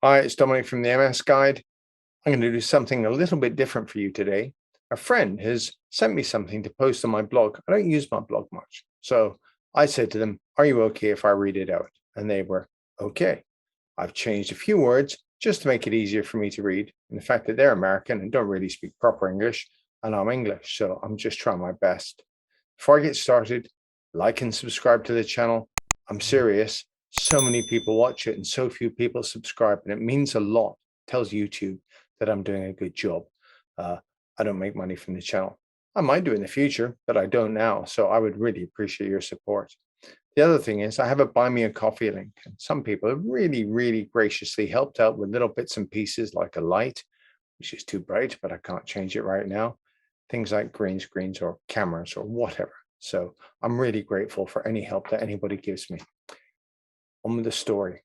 Hi, it's Dominic from the MS Guide. I'm going to do something a little bit different for you today. A friend has sent me something to post on my blog. I don't use my blog much. So I said to them, "Are you okay if I read it out?" And they were okay. I've changed a few words just to make it easier for me to read. And the fact that they're American and don't really speak proper English, and I'm English. So I'm just trying my best. Before I get started, like and subscribe to the channel. I'm serious. So many people watch it and so few people subscribe, and it means a lot. It tells YouTube that I'm doing a good job. I don't make money from the channel. I might do in the future, but I don't now. So I would really appreciate your support. The other thing is I have a buy me a coffee link. And some people have really graciously helped out with little bits and pieces like a light, which is too bright, but I can't change it right now. Things like green screens or cameras or whatever. So I'm really grateful for any help that anybody gives me. On with the story.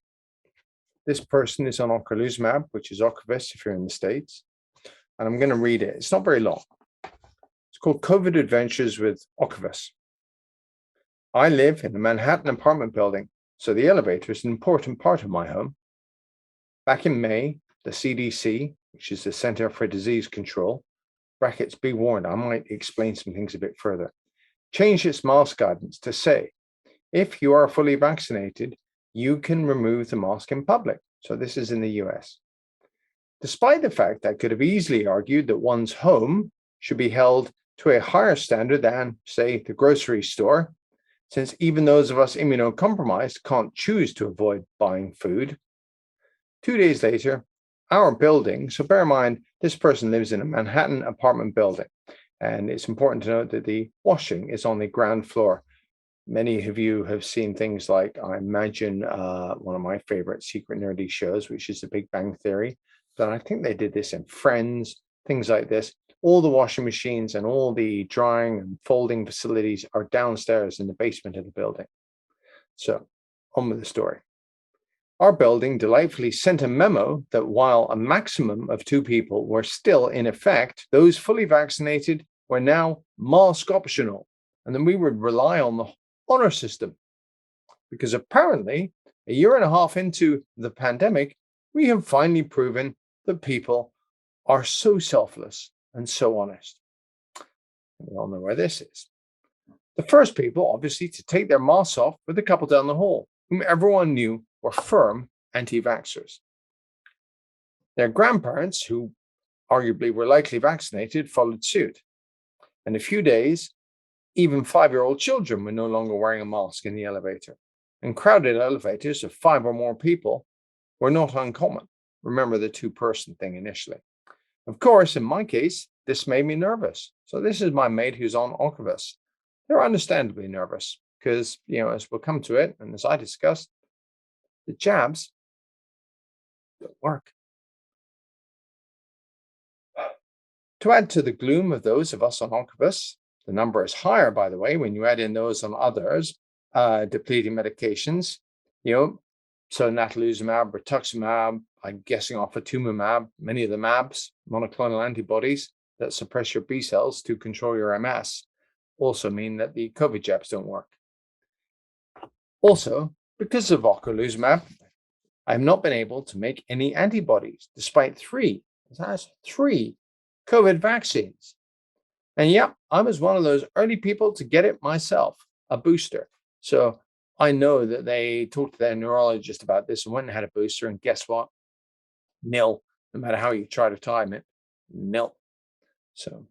This person is on Ocrelizumab, which is Ocrevus if you're in the States. And I'm going to read it. It's not very long. It's called COVID Adventures with Ocrevus. I live in a Manhattan apartment building, so the elevator is an important part of my home. Back in May, the CDC, which is the Center for Disease Control, brackets be warned, I might explain some things a bit further, changed its mask guidance to say, if you are fully vaccinated, you can remove the mask in public. So this is in the US. Despite the fact that I could have easily argued that one's home should be held to a higher standard than, say, the grocery store, since even those of us immunocompromised can't choose to avoid buying food. 2 days later, our building, so bear in mind, this person lives in a Manhattan apartment building, and it's important to note that the washing is on the ground floor. Many of you have seen things like, I imagine, one of my favorite secret nerdy shows, which is The Big Bang Theory. But I think they did this in Friends, things like this. All the washing machines and all the drying and folding facilities are downstairs in the basement of the building. So, on with the story. Our building delightfully sent a memo that while a maximum of 2 people were still in effect, those fully vaccinated were now mask optional, and then we would rely on the honor system. Because apparently, a year and a half into the pandemic, we have finally proven that people are so selfless and so honest. We all know where this is. The first people, obviously, to take their masks off were the couple down the hall, whom everyone knew were firm anti-vaxxers. Their grandparents, who arguably were likely vaccinated, followed suit. In a few days, even 5-year-old children were no longer wearing a mask in the elevator. And crowded elevators of 5 or more people were not uncommon. Remember the 2-person thing initially. Of course, in my case, this made me nervous. So this is my mate who's on Ocrevus. They're understandably nervous because, as we'll come to it, and as I discussed, the jabs don't work. To add to the gloom of those of us on Ocrevus, the number is higher, by the way, when you add in those on others, depleting medications, so natalizumab, rituximab, I'm guessing ofatumumab, many of the MABs, monoclonal antibodies that suppress your B cells to control your MS, also mean that the COVID jabs don't work. Also, because of ocrelizumab, I have not been able to make any antibodies, despite 3 COVID vaccines. And yeah, I was one of those early people to get it myself, a booster. So I know that they talked to their neurologist about this and went and had a booster. And guess what? Nil. No matter how you try to time it, nil. So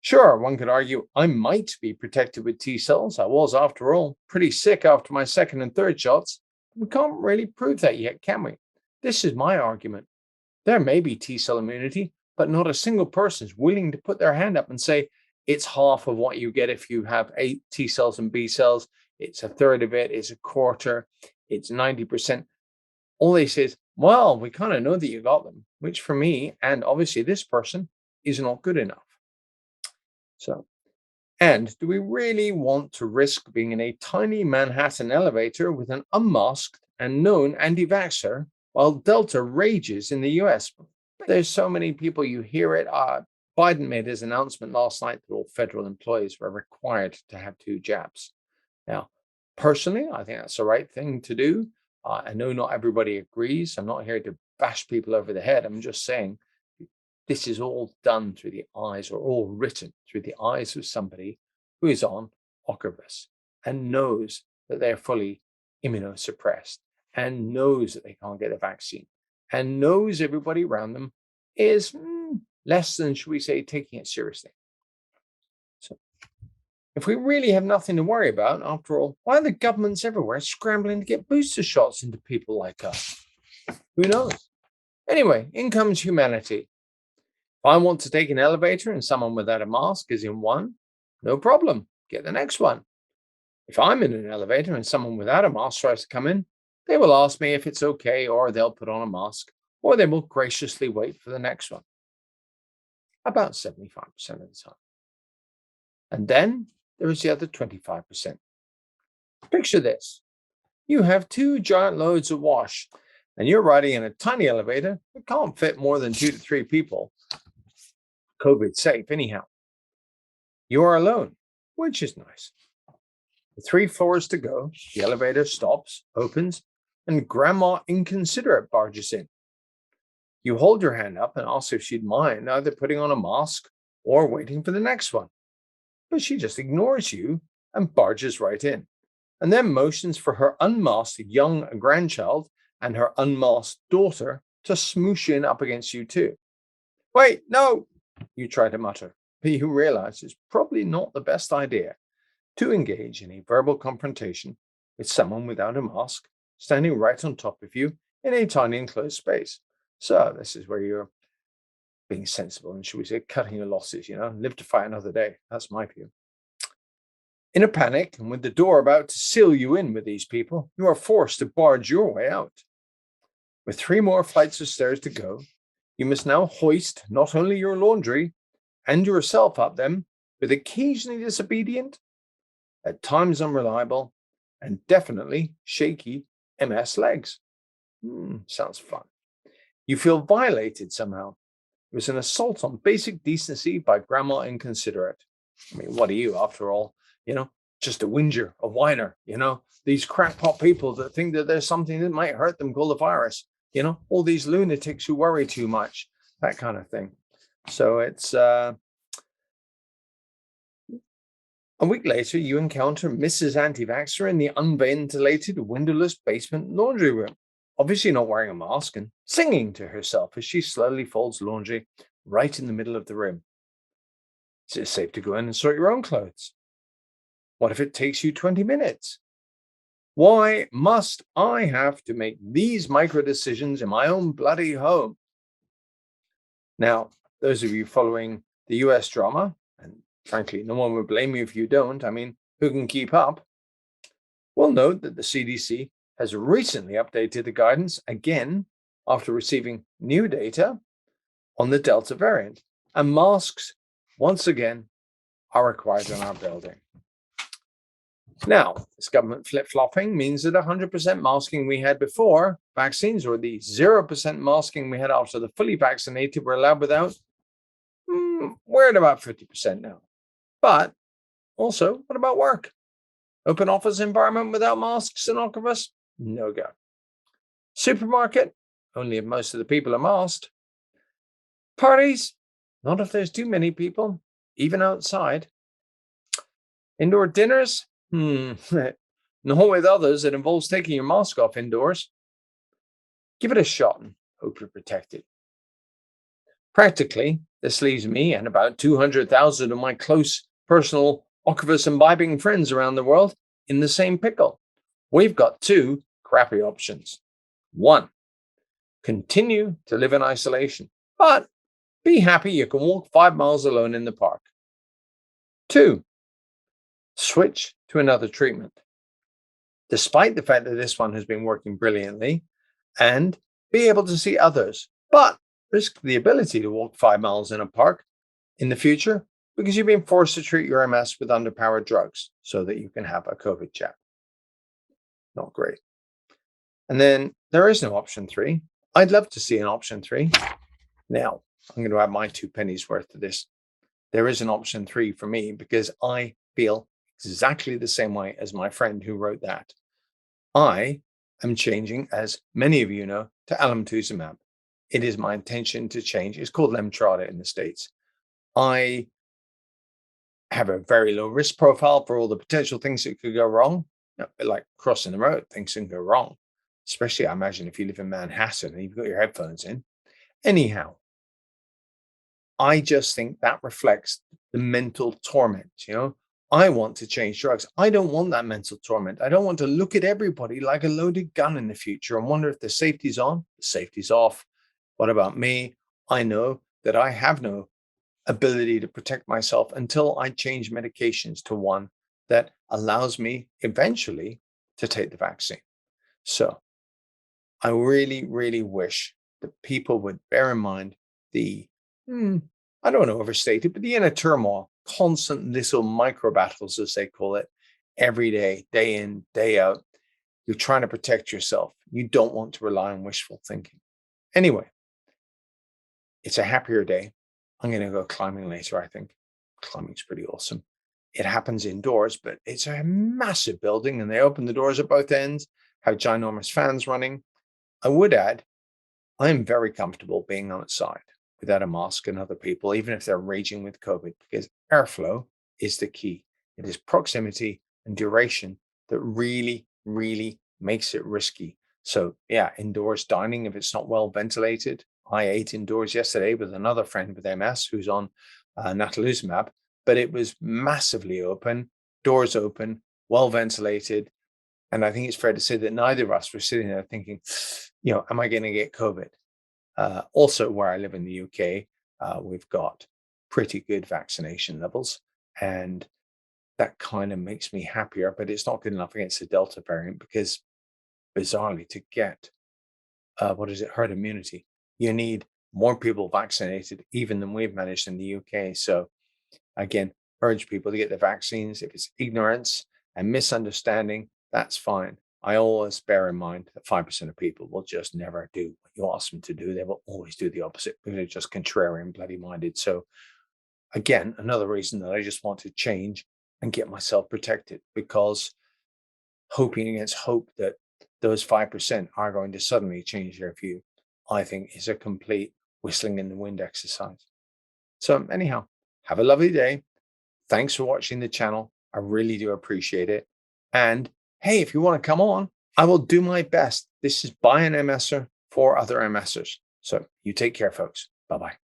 sure, one could argue I might be protected with T cells. I was, after all, pretty sick after my 2nd and 3rd shots. We can't really prove that yet, can we? This is my argument. There may be T cell immunity, but not a single person is willing to put their hand up and say, it's half of what you get if you have 8 T cells and B cells. It's a third of it. It's a quarter. It's 90%. All they say is, well, we kind of know that you got them, which for me, and obviously this person, is not good enough. So, and do we really want to risk being in a tiny Manhattan elevator with an unmasked and known anti-vaxxer while Delta rages in the US? There's so many people, you hear it. Biden made his announcement last night that all federal employees were required to have 2 jabs. Now, personally, I think that's the right thing to do. I know not everybody agrees. I'm not here to bash people over the head. I'm just saying this is all done through the eyes, or all written through the eyes of somebody who is on Ocrevus and knows that they're fully immunosuppressed and knows that they can't get a vaccine and knows everybody around them is less than, should we say, taking it seriously. So if we really have nothing to worry about, after all, why are the governments everywhere scrambling to get booster shots into people like us? Who knows? Anyway, in comes humanity. If I want to take an elevator and someone without a mask is in one, no problem, get the next one. If I'm in an elevator and someone without a mask tries to come in, they will ask me if it's okay, or they'll put on a mask, or they will graciously wait for the next one. About 75% of the time. And then there is the other 25%. Picture this. You have 2 giant loads of wash, and you're riding in a tiny elevator that can't fit more than 2 to 3 people. COVID safe, anyhow. You are alone, which is nice. With 3 floors to go, the elevator stops, opens, and Grandma Inconsiderate barges in. You hold your hand up and ask if she'd mind either putting on a mask or waiting for the next one. But she just ignores you and barges right in, and then motions for her unmasked young grandchild and her unmasked daughter to smoosh in up against you too. Wait, no, you try to mutter, but you realize it's probably not the best idea to engage in a verbal confrontation with someone without a mask standing right on top of you in a tiny enclosed space. So this is where you're being sensible and, should we say, cutting your losses, live to fight another day. That's my view. In a panic, and with the door about to seal you in with these people, you are forced to barge your way out. With 3 more flights of stairs to go, you must now hoist not only your laundry and yourself up them with occasionally disobedient, at times unreliable, and definitely shaky MS legs. Sounds fun. You feel violated somehow. It was an assault on basic decency by Grandma Inconsiderate. I mean, what are you, after all? Just a whinger, a whiner, these crackpot people that think that there's something that might hurt them called a virus, all these lunatics who worry too much, that kind of thing. So it's a week later, you encounter Mrs. Anti-vaxxer in the unventilated, windowless basement laundry room, obviously not wearing a mask and singing to herself as she slowly folds laundry right in the middle of the room. Is it safe to go in and sort your own clothes? What if it takes you 20 minutes? Why must I have to make these micro decisions in my own bloody home? Now, those of you following the US drama, and frankly, no one would blame you if you don't, I mean, who can keep up? Will note that the CDC has recently updated the guidance again after receiving new data on the Delta variant, and masks, once again, are required in our building. Now, this government flip-flopping means that 100% masking we had before vaccines, or the 0% masking we had after the fully vaccinated were allowed without, we're at about 50% now. But also, what about work? Open office environment without masks and Ocrevus? No go. Supermarket? Only if most of the people are masked. Parties? Not if there's too many people, even outside. Indoor dinners? Not with others. It involves taking your mask off indoors. Give it a shot and hope you're protected. Practically, this leaves me and about 200,000 of my close personal Ocrevus imbibing friends around the world in the same pickle. We've got 2 crappy options. 1, continue to live in isolation, but be happy you can walk 5 miles alone in the park. 2, switch to another treatment, despite the fact that this one has been working brilliantly, and be able to see others, but risk the ability to walk 5 miles in a park in the future because you've been forced to treat your MS with underpowered drugs so that you can have a COVID jab. Not great. And then there is no option 3. I'd love to see an option 3. Now, I'm going to add my 2 pennies worth to this. There is an option 3 for me because I feel exactly the same way as my friend who wrote that. I am changing, as many of you know, to alemtuzumab. it is my intention to change. It's called Lemtrada in the States. I have a very low risk profile for all the potential things that could go wrong. Like crossing the road, things can go wrong. Especially, I imagine, if you live in Manhattan and you've got your headphones in. Anyhow, I just think that reflects the mental torment. I want to change drugs. I don't want that mental torment. I don't want to look at everybody like a loaded gun in the future and wonder if the safety's on, the safety's off. What about me? I know that I have no ability to protect myself until I change medications to one that allows me eventually to take the vaccine. So I really, really wish that people would bear in mind the, I don't want to overstate it, but the inner turmoil, constant little micro battles, as they call it, every day in, day out. You're trying to protect yourself. You don't want to rely on wishful thinking. Anyway, it's a happier day. I'm going to go climbing later, I think. Climbing's pretty awesome. It happens indoors, but it's a massive building and they open the doors at both ends, have ginormous fans running. I would add, I am very comfortable being outside without a mask and other people, even if they're raging with COVID, because airflow is the key. It is proximity and duration that really, really makes it risky. So yeah, indoors dining, if it's not well ventilated. I ate indoors yesterday with another friend with MS who's on natalizumab, but it was massively open, doors open, well ventilated. And I think it's fair to say that neither of us were sitting there thinking, am I going to get COVID? Also, where I live in the UK, we've got pretty good vaccination levels. And that kind of makes me happier, but it's not good enough against the Delta variant because bizarrely to get, herd immunity, you need more people vaccinated even than we've managed in the UK. So again, urge people to get the vaccines. If it's ignorance and misunderstanding, that's fine. I always bear in mind that 5% of people will just never do what you ask them to do. They will always do the opposite because they're just contrarian, bloody minded. So again, another reason that I just want to change and get myself protected, because hoping against hope that those 5% are going to suddenly change their view, I think is a complete whistling in the wind exercise. So anyhow, have a lovely day. Thanks for watching the channel. I really do appreciate it. And hey, if you want to come on, I will do my best. This is by an MSer for other MSers. So you take care, folks. Bye-bye.